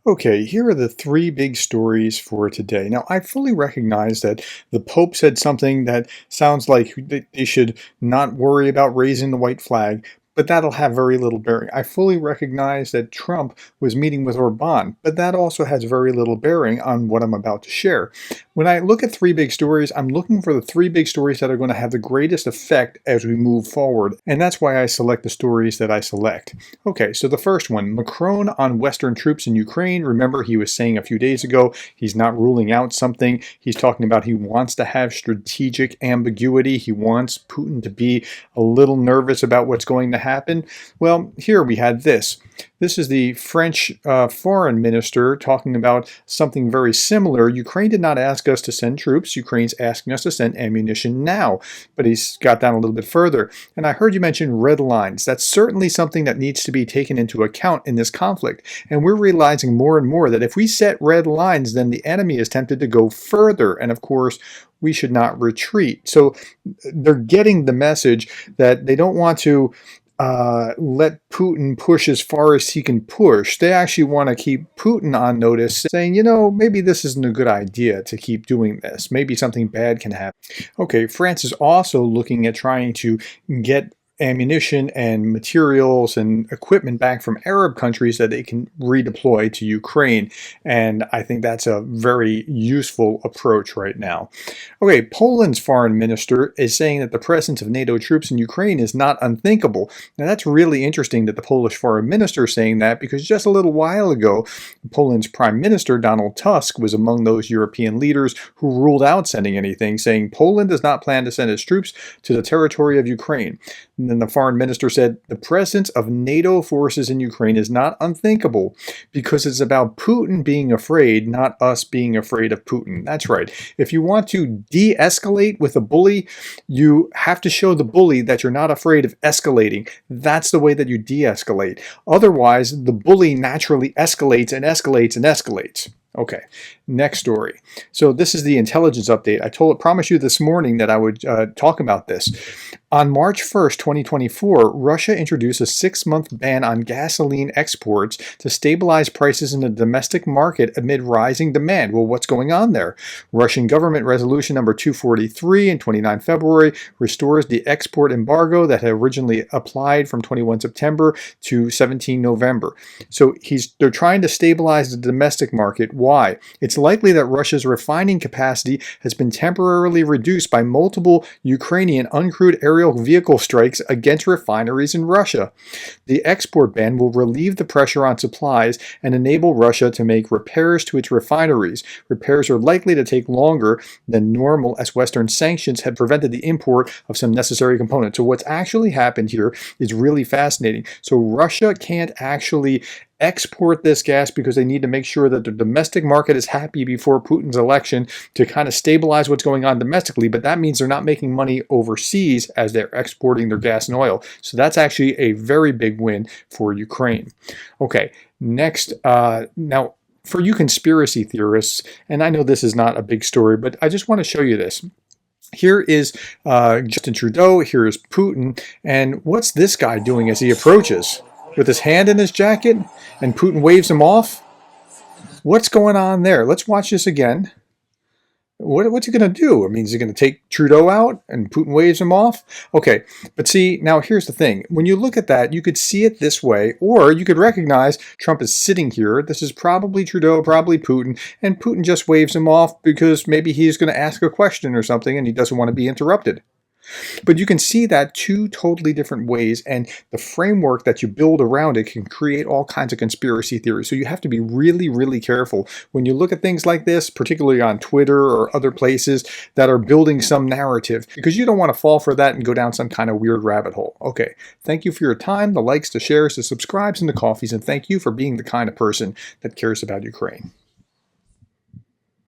Okay, here are the three big stories for today. Now, I fully recognize that the Pope said something that sounds like they should not worry about raising the white flag, but that'll have very little bearing. I fully recognize that Trump was meeting with Orban, but that also has very little bearing on what I'm about to share. When I look at three big stories, I'm looking for the three big stories that are going to have the greatest effect as we move forward, and that's why I select the stories that I select. Okay, so the first one, Macron on Western troops in Ukraine. Remember, he was saying a few days ago he's not ruling out something. He's talking about he wants to have strategic ambiguity. He wants Putin to be a little nervous about what's going to happen. Well, here we had this. This is the French foreign minister talking about something very similar. Ukraine did not ask us to send troops. Ukraine's asking us to send ammunition now. But he's got down a little bit further. And I heard you mention red lines. That's certainly something that needs to be taken into account in this conflict. And we're realizing more and more that if we set red lines, then the enemy is tempted to go further. And of course, we should not retreat. So they're getting the message that they don't want to let Putin push as far as he can push. They actually want to keep Putin on notice, saying, you know, maybe this isn't a good idea to keep doing this. Maybe something bad can happen. Okay, France is also looking at trying to get ammunition and materials and equipment back from Arab countries that they can redeploy to Ukraine. And I think that's a very useful approach right now. Okay, Poland's foreign minister is saying that the presence of NATO troops in Ukraine is not unthinkable. Now that's really interesting that the Polish foreign minister is saying that, because just a little while ago, Poland's prime minister, Donald Tusk, was among those European leaders who ruled out sending anything, saying Poland does not plan to send its troops to the territory of Ukraine. And then the foreign minister said, the presence of NATO forces in Ukraine is not unthinkable because it's about Putin being afraid, not us being afraid of Putin. That's right. If you want to de-escalate with a bully, you have to show the bully that you're not afraid of escalating. That's the way that you de-escalate. Otherwise, the bully naturally escalates and escalates and escalates. Okay, next story. So this is the intelligence update. I promised you this morning that I would talk about this. On March 1st, 2024, Russia introduced a 6-month ban on gasoline exports to stabilize prices in the domestic market amid rising demand. Well, what's going on there? Russian government resolution number 243 in 29 February restores the export embargo that had originally applied from 21 September to 17 November. So they're trying to stabilize the domestic market. Why? It's likely that Russia's refining capacity has been temporarily reduced by multiple Ukrainian uncrewed aerial vehicle strikes against refineries in Russia. The export ban will relieve the pressure on supplies and enable Russia to make repairs to its refineries. Repairs are likely to take longer than normal as Western sanctions have prevented the import of some necessary components. So what's actually happened here is really fascinating. So Russia can't actually export this gas because they need to make sure that the domestic market is happy before Putin's election to kind of stabilize what's going on domestically. But that means they're not making money overseas as they're exporting their gas and oil. So that's actually a very big win for Ukraine. Okay, next, now for you conspiracy theorists, and I know this is not a big story, but I just want to show you this. Here is Justin Trudeau, here is Putin, and what's this guy doing as he approaches? With his hand in his jacket, and Putin waves him off? What's going on there? Let's watch this again. What's he going to do? I mean, is he going to take Trudeau out and Putin waves him off? Okay, but see, now here's the thing. When you look at that, you could see it this way, or you could recognize Trump is sitting here. This is probably Trudeau, probably Putin, and Putin just waves him off because maybe he's going to ask a question or something and he doesn't want to be interrupted. But you can see that two totally different ways, and the framework that you build around it can create all kinds of conspiracy theories. So you have to be really, really careful when you look at things like this, particularly on Twitter or other places that are building some narrative, because you don't want to fall for that and go down some kind of weird rabbit hole. Okay, thank you for your time, the likes, the shares, the subscribes, and the coffees, and thank you for being the kind of person that cares about Ukraine.